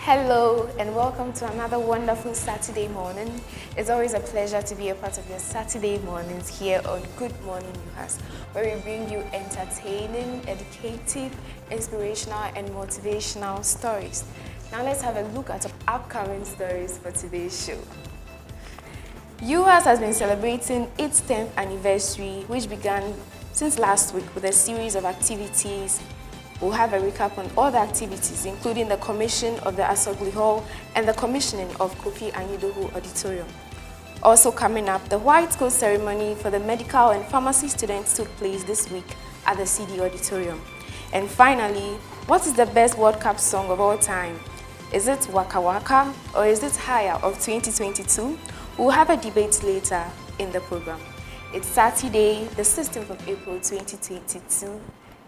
Hello and welcome to another wonderful Saturday morning. It's always a pleasure to be a part of your Saturday mornings here on Good Morning UHAS, where we bring you entertaining, educative, inspirational and motivational stories. Now let's have a look at some upcoming stories for today's show. UHAS has been celebrating its 10th anniversary, which began since last week with a series of activities. We'll have a recap on all the activities, including the commission of the Asogli Hall and the commissioning of Kofi Anyidoho Auditorium. Also coming up, the white coat ceremony for the medical and pharmacy students took place this week at the CD Auditorium. And finally, what is the best World Cup song of all time? Is it Waka Waka or is it Higher of 2022? We'll have a debate later in the program. It's Saturday, the 16th of April 2022.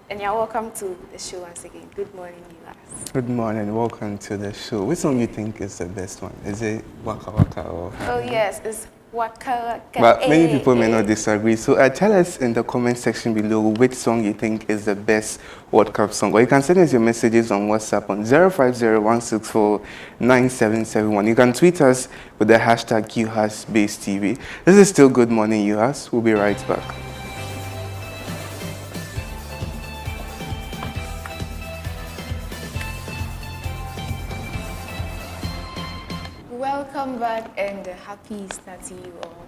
And you're welcome to the show once again. Good morning, you guys. Good morning, welcome to the show. Which song you think is the best one? Is it Waka Waka or? Oh yes, it's Waka Waka. But many people may not disagree. So tell us in the comment section below which song you think is the best World Cup song. Or you can send us your messages on WhatsApp on 050-164-9771. You can tweet us with the hashtag UHASBaseTV. This is still Good Morning UHAS. We'll be right back. Welcome back and happy Easter to you all.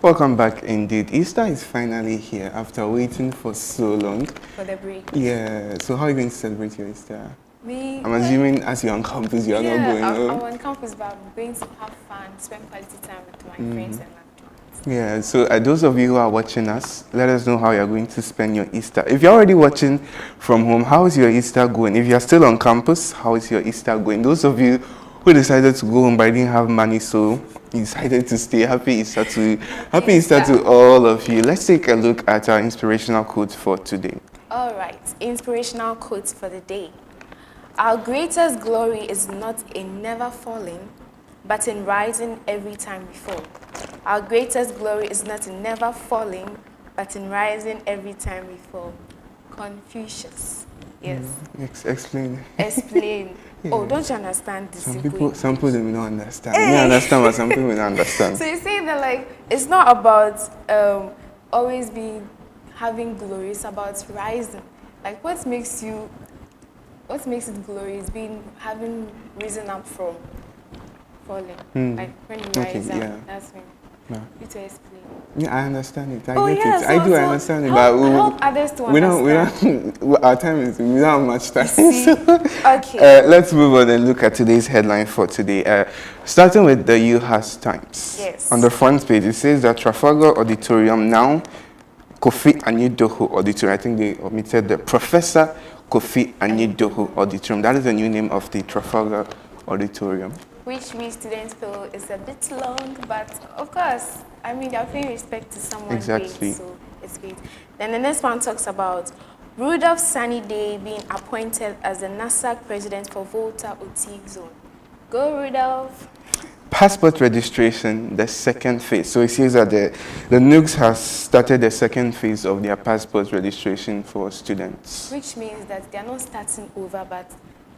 Welcome back indeed. Easter is finally here after waiting for so long. For the break. Yeah, so how are you going to celebrate your Easter? Me? I'm assuming as you're on campus, you're not going home. I'm on campus, but I'm going to have fun, spend quality time with my friends and loved ones. Yeah, so those of you who are watching us, let us know how you're going to spend your Easter. If you're already watching from home, how is your Easter going? If you're still on campus, how is your Easter going? Those of you who decided to go home but didn't have money, so you decided to stay. Happy Easter to all of you. Let's take a look at our inspirational quote for today. All right, inspirational quotes for the day. Our greatest glory is not in never falling, but in rising every time we fall. Our greatest glory is not in never falling, but in rising every time we fall. Confucius. Yes. Explain. Explain. Yeah. Oh, don't you understand this? Some people they may not understand. Hey. You understand, but some people may not understand. So you say that like it's not about always having glory. It's about rising. Like what makes it glory is having risen up from falling. Like when you rise up, that's when you to explain. Yeah, I understand it. I get it. I understand it, but help others to understand. Our time is, we don't have much time. Okay. Let's move on and look at today's headline for today. Starting with the UHAS Times. Yes. On the front page, it says that Trafalgar Auditorium, now Kofi Anyidoho Auditorium. I think they omitted the Professor Kofi Anyidoho Auditorium. That is the new name of the Trafalgar Auditorium. Which we students feel is a bit long, but of course, I mean, they're paying respect to someone great, so it's great. Then the next one talks about Rudolph Sunny Day being appointed as the NASAC president for Volta Otique Zone. Go, Rudolph. Passport registration, the second phase. So it says that the NUGS has started the second phase of their passport registration for students. Which means that they're not starting over, but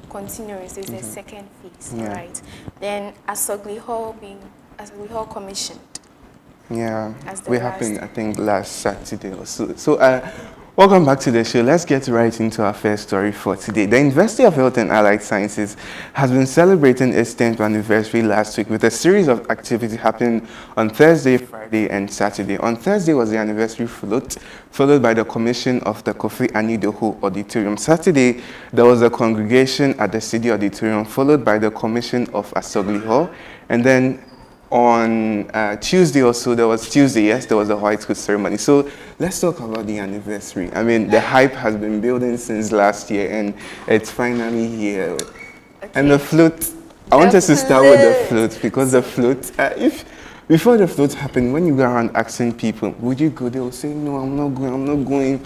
continuing, so it's the second phase, right? Then Asogli Hall commissioned. Yeah, we happened, I think, last Saturday or so. So, welcome back to the show. Let's get right into our first story for today. The University of Health and Allied Sciences has been celebrating its 10th anniversary last week with a series of activities happening on Thursday, Friday, and Saturday. On Thursday was the anniversary float, followed by the commission of the Kofi Anyidoho Auditorium. Saturday, there was a congregation at the City Auditorium, followed by the commission of Asogli Hall, and then on Tuesday also, there was a white coat ceremony. So let's talk about the anniversary. I mean, the hype has been building since last year, and it's finally here. Okay. And the float, I want us to start with the float, because the float, before the float happened, when you go around asking people, would you go? They will say, no, I'm not going.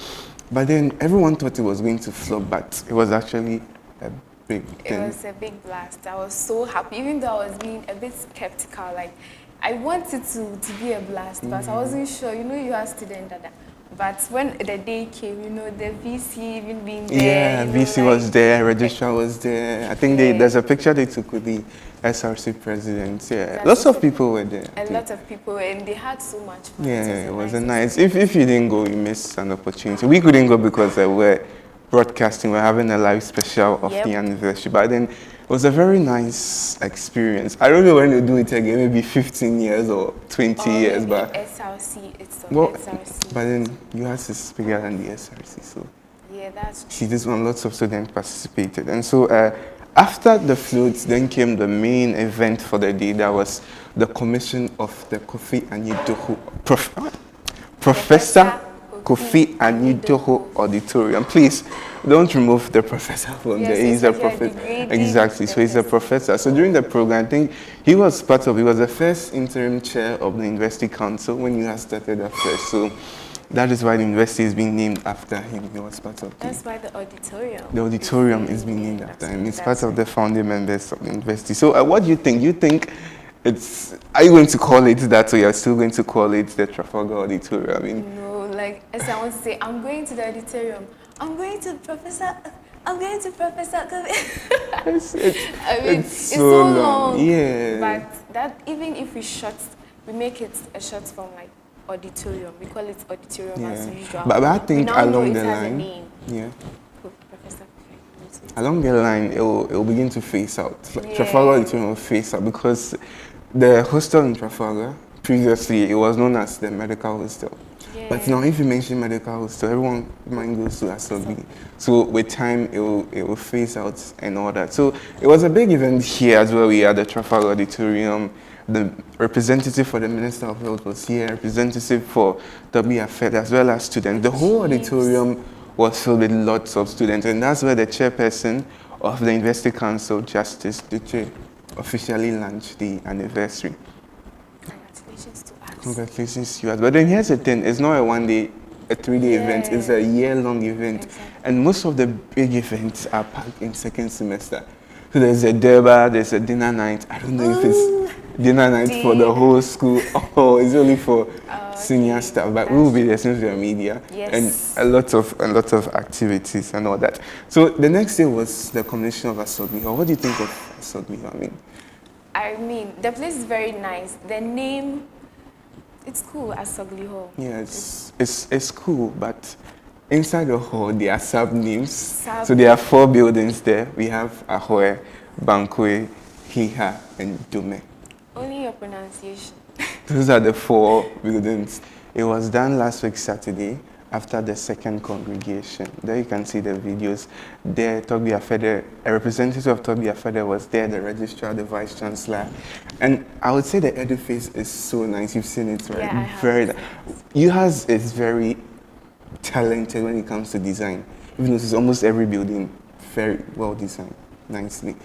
But then everyone thought it was going to flop, but it was actually a big thing. It was a big blast. I was so happy, even though I was being a bit skeptical. Like, I wanted to be a blast, but I wasn't sure. You know, you are a student, But when the day came, you know, the VC even being there. Yeah, you know, VC was there, registrar was there. I think there's a picture they took with the SRC president. Yeah, lots of people were there. A lot of people, and they had so much fun. Yeah, it was a nice. If you didn't go, you missed an opportunity. We couldn't go because we're broadcasting. We're having a live special of the anniversary. But then it was a very nice experience. I don't know when we'll do it again. Maybe 15 years or 20 years. But SRC, it's SRC. But then UHAS is bigger than the SRC, so. Yeah, that's true. See, this one, lots of students participated. And so after the floats, then came the main event for the day. That was the commission of the Kofi Anyi-Doho, Professor Kofi Anyi-Doho Auditorium. Please, don't remove the professor from there. He's a professor. Exactly, so he's a professor. So during the program, I think he was the first interim chair of the University Council when you had started afresh. So that is why the university is being named after him. He was part of That's why the auditorium. The auditorium is being named after him. It's part of the founding members of the university. So what do you think? You think are you going to call it that, or you're still going to call it the Trafalgar Auditorium? I mean, no, like as I want to say, I'm going to the auditorium. I'm going to Professor. It's so long. Yeah. But that, even if we make it a short form like auditorium. We call it auditorium as usual. But I think along the line, along the line, it will begin to phase out. Trafalgar Auditorium will phase out because the hostel in Trafalgar, previously, it was known as the medical hostel. But now, if you mention medical hostel, everyone mind goes to Asobi. So with time, it will phase out and all that. So it was a big event here as well. We had the Trafalgar Auditorium. The representative for the Minister of Health was here, representative for WFED, as well as students. The whole auditorium was filled with lots of students, and that's where the chairperson of the University Council, Justice Duche, officially launched the anniversary. Congratulations to us. Congratulations to us. But then here's the thing, it's not a one-day, a 3-day event, it's a year-long event. Exactly. And most of the big events are packed in second semester. So there's a derby, there's a dinner night. I don't know if it's dinner night for the whole school or it's only for senior staff, but we will be there since we are media. Yes. And a lot of activities and all that. So the next day was the commission of Asogbi Hall. What do you think of Asogbi Hall? I mean, the place is very nice. The name, it's cool, Asogbi Hall. Yeah, it's cool, but inside the hall, there are sub-names. So there are 4 buildings there. We have Ahoe, Bankwe, Hiha, and Dume. Only your pronunciation. Those are the 4 buildings. It was done last week, Saturday, after the second congregation. There you can see the videos. There, Toby Afede, a representative of Toby Afede was there, the registrar, the vice chancellor. And I would say the edifice is so nice. You've seen it, right? Yeah, very. UHAS is very talented when it comes to design. Even though it's almost every building very well designed, nicely.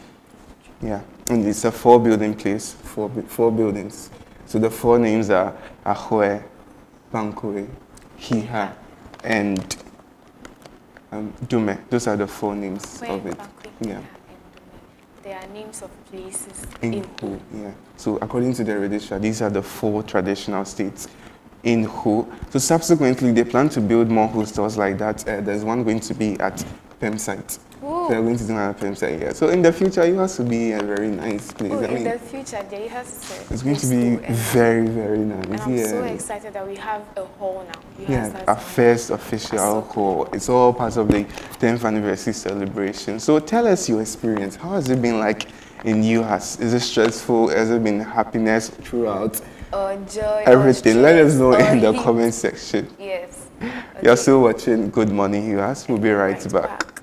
Yeah, and it's a 4-building place, 4 buildings. So the 4 names are Ahoe, Bankwe, Hiha, and Dume. Those are the 4 names of it. Yeah. They are names of places in Ho. Yeah. So according to the registrar, these are the 4 traditional states in Ho. So subsequently, they plan to build more hostels like that. There's one going to be at Pem site. Ooh. They're going to do another Pem site here. So in the future, it has to be a very nice place. Ooh, in the future, there has to it's going to be very, very nice. And I'm so excited that we have a hall now. Our first official hall. It's all part of the 10th anniversary celebration. So tell us your experience. How has it been like in UHAS? Is it stressful? Has it been happiness throughout? Joy, everything. Let us know in the comment section. Yes. Okay. You're still watching Good Morning UHAS. We'll be right back.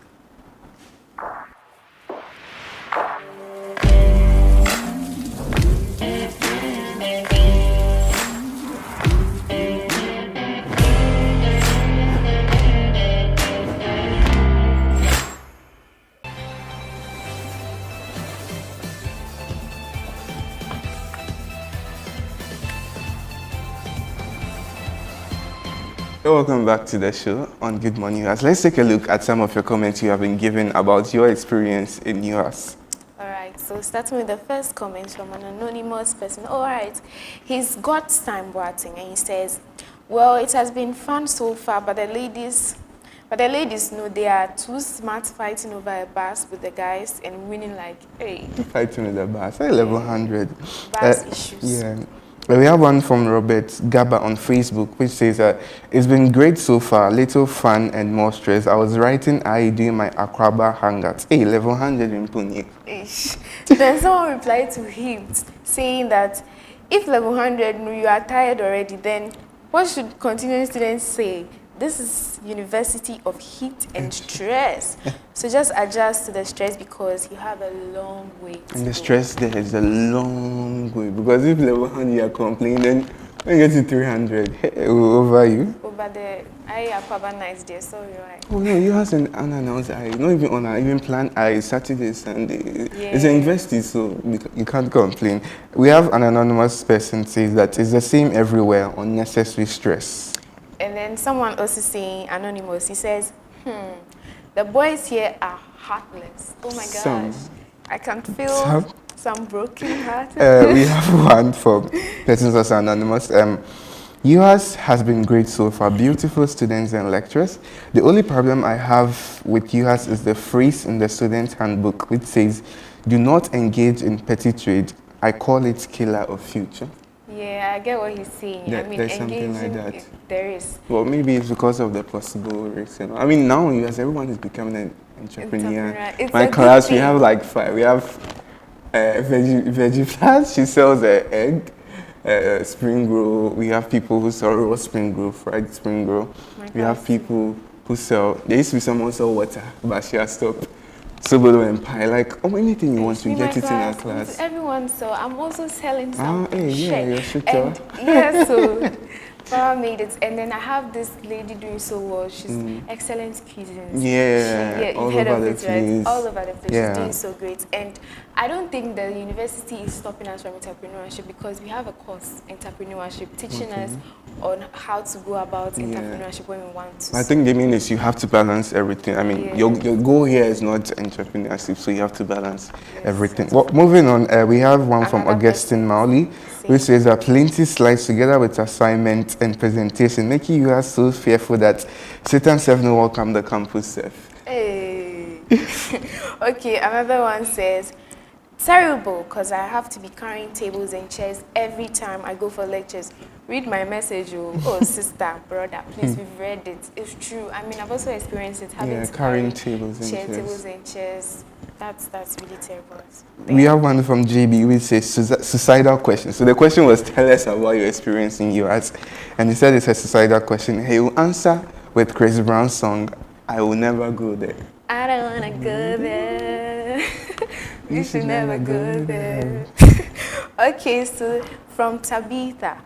Welcome back to the show on Good Morning UHAS. Let's take a look at some of your comments you have been given about your experience in UHAS. Alright, so starting with the first comment from an anonymous person. Alright, he's got time Boating and he says, Well, it has been fun so far, but the ladies know they are too smart fighting over a bus with the guys and winning like, hey. Fighting with the bus. Hey, level 100. Bus issues. Yeah. We have one from Robert Gaba on Facebook, which says, it's been great so far, little fun and more stress. I was writing doing my Akraba hangouts. Hey, level 100 in Pune. Then someone replied to him saying that if level 100 you are tired already, then what should continuing students say? This is University of Heat and Stress. So just adjust to the stress because you have a long way to And the stress there is a long way because if level 100 you are complaining, then when you get to 300, hey, over you. Over there, I Aquaba nights there, sorry, right? Oh no, you have an unannounced not even on even plan Saturday, Sunday. Yeah. It's a university, so you can't complain. We have an anonymous person says that it's the same everywhere, unnecessary stress. And then someone also saying, anonymous, he says, the boys here are heartless. Oh my gosh. I can feel some broken heart. We have one from persons also anonymous. UHAS has been great so far, beautiful students and lecturers. The only problem I have with UHAS is the phrase in the student handbook which says, do not engage in petty trade. I call it killer of future. Yeah, I get what he's saying. I mean, there's something like that. There is. Well, maybe it's because of the possible risks. You know? I mean, now everyone is becoming an entrepreneur. My class, we have like 5. We have veggie plus. She sells an egg, spring roll. We have people who sell raw spring roll, fried spring roll. We have people who sell. There used to be someone who sell water, but she has stopped. Sobolo and pie, like anything you want to get it in our class. Everyone, so I'm also selling some you're and yeah, so Farah made it, and then I have this lady doing so well. She's excellent cuisines. Yeah, all over the place. Right? All over the place. Yeah. She's doing so great, and I don't think the university is stopping us from entrepreneurship because we have a course, entrepreneurship, teaching us on how to go about entrepreneurship when we want to. I think the mean is you have to balance everything. I mean, your goal here is not entrepreneurship, so you have to balance everything. Well, moving on, we have one from Augustine Mauli, which says that plenty slides together with assignment and presentation, making you are so fearful that Satan self no welcome the campus self. Hey. Okay, another one says, terrible, because I have to be carrying tables and chairs every time I go for lectures. Read my message, oh sister, brother, please, we've read it. It's true. I mean, I've also experienced it, having to carry tables and chairs. That's really terrible. We have one from JB which says suicidal question. So the question was, tell us about your experience in UHAS. And he said it's a suicidal question. He will answer with Chris Brown's song, I Will Never Go There. I don't want to go there. You should never go there. Okay, so from Tabitha.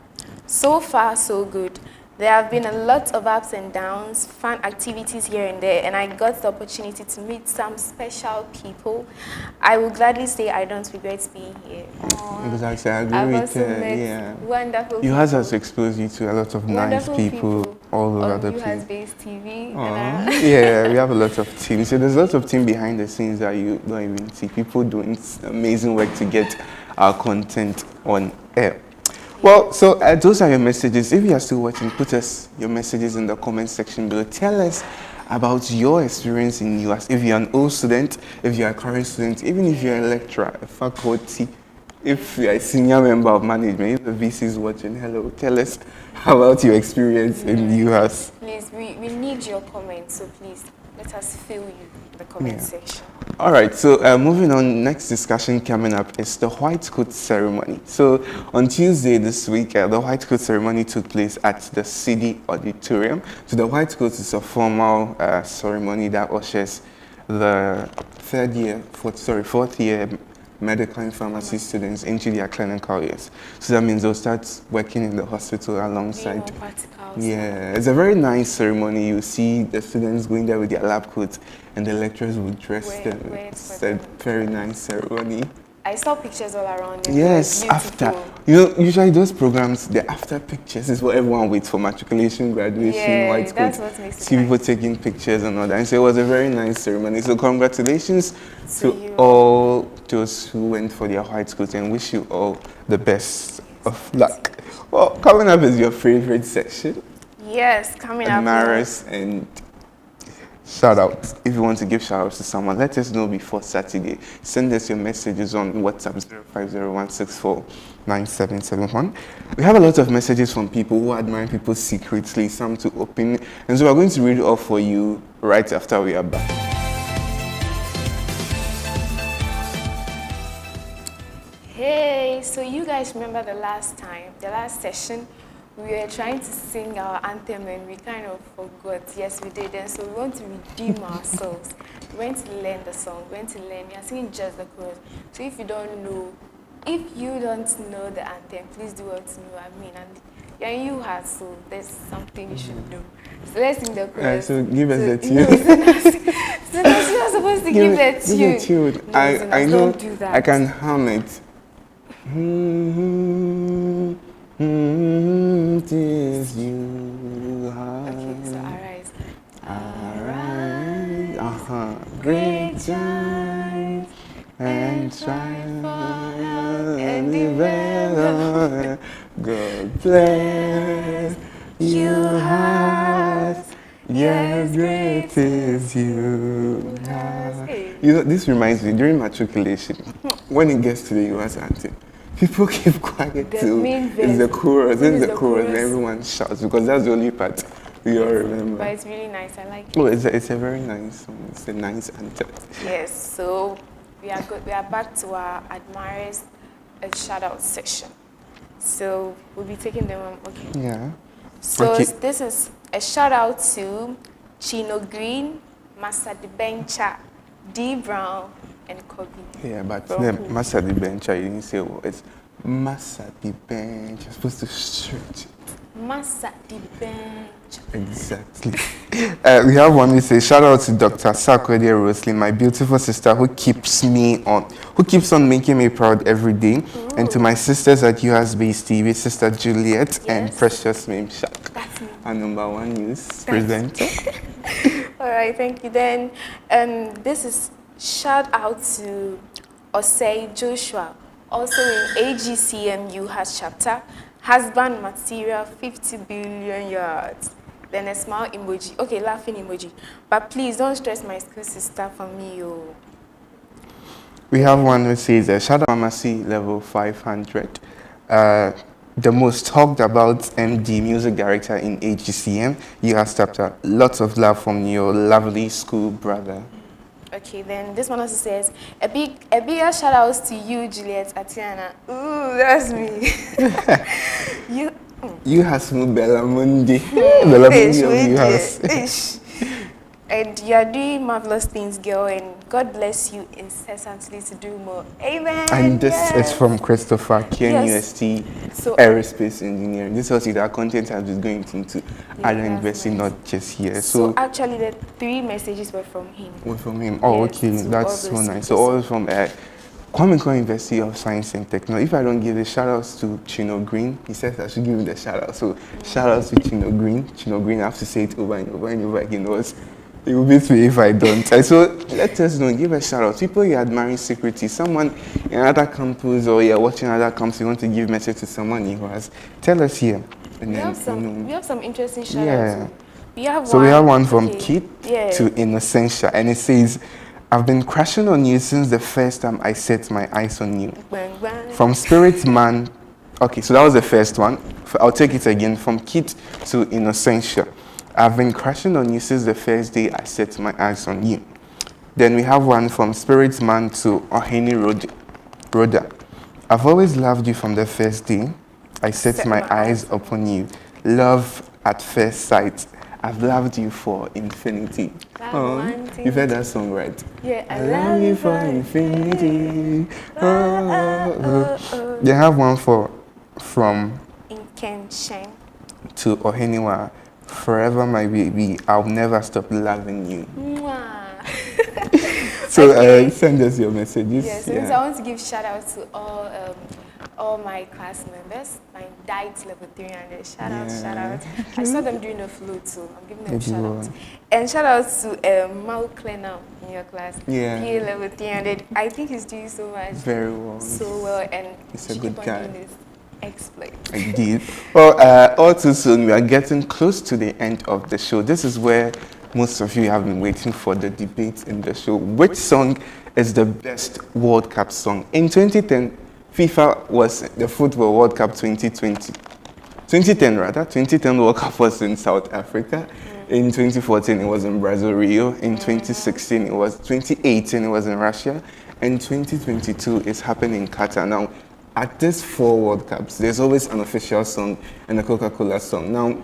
So far, so good. There have been a lot of ups and downs, fun activities here and there, and I got the opportunity to meet some special people. I will gladly say I don't regret being here. Exactly, I agree with met wonderful people. UHAS has exposed you to a lot of nice people all over the place. UHAS-based TV. Yeah, we have a lot of teams. So there's lots of team behind the scenes that you don't even see. People doing amazing work to get our content on air. Well, so those are your messages. If you are still watching, put us your messages in the comment section below. Tell us about your experience in UHAS. If you're an old student, if you're a current student, even if you're a lecturer, a faculty, if you're a senior member of management, if the VC is watching, hello, tell us about your experience in UHAS. Please, we need your comments, so please let us fill you in the comment section. All right, so moving on, next discussion coming up is the white coat ceremony. So on Tuesday this week, the white coat ceremony took place at the City Auditorium. So the white coat is a formal ceremony that ushers the fourth year medical and pharmacy students into their clinical years. So that means they'll start working in the hospital alongside. Yeah, it's a very nice ceremony. You see the students going there with their lab coats and the lecturers will dress them. It's a very nice ceremony. I saw pictures all around. Yes, after. You know, usually those programs, the after pictures is what everyone waits for. Matriculation, graduation, white coat. That's what makes it see people taking pictures and all that. And so it was a very nice ceremony. So congratulations to all those who went for their white coats and wish you all the best of luck. Well, coming up is your favorite section. Yes, coming up. Admirers and shout-outs. If you want to give shout-outs to someone, let us know before Saturday. Send us your messages on WhatsApp 0501649771. We have a lot of messages from people who admire people secretly, some to open. And so we're going to read it off for you right after we are back. Hey, so you guys remember the last session, we were trying to sing our anthem and we kind of forgot. Yes, we did. And so we want to redeem ourselves. We went to learn the song, we are singing just the chorus. So if you don't know the anthem, please do what you know. I mean, and you're in UHAS, so there's something you should do. So let's sing the chorus. So give us the tune. So you're supposed to give the tune. No, I know, don't do that. I can hum it. Tis you. Okay, so arise. Arise, great giant and triumph and develop. God bless you, heart. Yes, great is you. You know, this reminds me, during matriculation, when it gets to the UHAS anthem, people keep quiet too. It's the chorus, and everyone shouts because that's the only part we all remember. But it's really nice, I like it. Oh, it's a very nice song. It's a nice anthem. Yes, so we are good. We are back to our admirers shout-out session. So we'll be taking them on, okay? Yeah. So okay. This is a shout-out to Chino Green, Masa Bencha, D Brown, and Kobe. Yeah, but Masa Bencha, you didn't say what? It's Masa Bencha. You're supposed to stretch it. Masa Bencha. Exactly. We have one who says, shout out to Dr. Sakwede Roslyn, my beautiful sister who keeps on making me proud every day. Ooh. And to my sisters at UHAS Base TV, Sister Juliet and Precious Mame Shak. That's me. Our #1 news presenter. All right, thank you. Then this is shout out to Osei Joshua, also in AGCM UHAS chapter. Husband material 50 billion yards. Then a smile emoji. Okay, laughing emoji. But please don't stress my school sister for me, yo. We have one who says, shout out Mama C level 500. The most talked about MD, music director in AGCM. UHAS chapter. Lots of love from your lovely school brother. Okay, then this one also says, a bigger shout out to you, Juliet Atiana. Ooh, that's me. You has no Bella Mundi. Bella Mundi of UHAS. And you are doing marvelous things, girl, and God bless you incessantly to do more. Amen. And this is from Christopher, KNUST, Aerospace Engineering. This was it. Our content has been going into other university, nice. Not just here. So actually, the 3 messages were from him. Oh, okay. That's so nice. So all from Kwame University of Science and Technology. If I don't give the shout-outs to Chino Green, he says I should give him the shout-out. So shout-outs to Chino Green. Chino Green, I have to say it over and over and over again. It will beat me if I don't. So let us know, give a shout out. People you're admiring secretly, someone in another campus or you're watching another campus, you want to give message to someone who has, tell us here. And we have some interesting shout outs. Yeah. We have one from Kit to Innocentia, and it says, I've been crashing on you since the first time I set my eyes on you. Bang, bang. From Spirit Man. Okay, so that was the first one. I'll take it again. From Kit to Innocentia. I've been crashing on you since the first day I set my eyes on you. Then we have one from Spirit Man to Oheni Roda. I've always loved you from the first day I set my eyes upon you. Love at first sight. I've loved you for infinity. You've heard that song, right? Yeah, I love you for infinity. They have one from Inkenshen to Oheniwa. Forever, my baby, I'll never stop loving you. So send us your messages. Yes, I want to give shout out to all my class members, my DIET level 300. Shout out. I saw them doing the flow too. I'm giving them shout out. And shout out to Mau Klena in your class. Yeah. PA level 300. I think he's doing so much. Very well. So well, and he's a good guy. Explain. Indeed. Well, all too soon, we are getting close to the end of the show. This is where most of you have been waiting for the debate in the show. Which song is the best World Cup song? In 2010, FIFA was the Football World Cup 2020. 2010 rather, 2010 World Cup was in South Africa. In 2014, it was in Brazil, Rio. In 2016, 2018, it was in Russia. And 2022 is happening in Qatar. Now, at these 4 World Cups, there's always an official song and a Coca-Cola song. Now,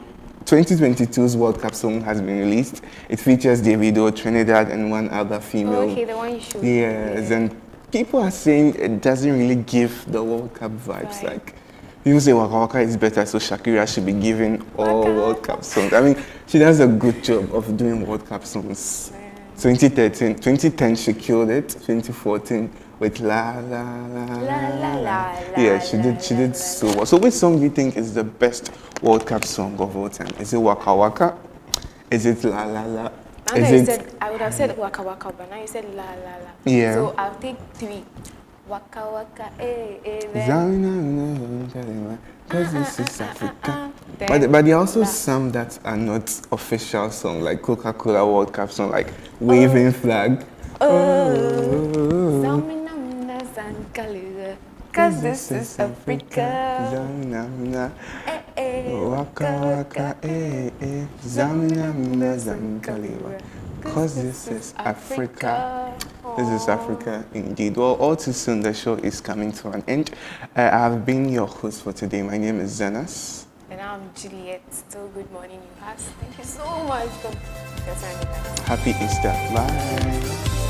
2022's World Cup song has been released. It features Davido, Trinidad, and one other female. Oh, okay, the one you showed. Yes, and people are saying it doesn't really give the World Cup vibes. Like, people say Waka Waka is better, so Shakira should be giving all World Cup songs. I mean, she does a good job of doing World Cup songs. 2010 she killed it. 2014 with La La La La La. Yeah, she did so well. So which song do you think is the best World Cup song of all time? Is it Waka Waka? Is it La La La? I would have said Waka Waka, but now you said La La La. Yeah. So I'll take 3. Waka Waka, because this is Africa. But there are also some that are not official songs, like Coca-Cola World Cup song, like Waving Flag. Because this is Africa. Waka Waka, Zamina Zankaliwa. Because this is Africa. This is Africa indeed. Well, all too soon the show is coming to an end. I have been your host for today. My name is Zenas. And I'm Juliet. Still good morning, UHAS. Thank you so much for your time. Happy Easter. Bye.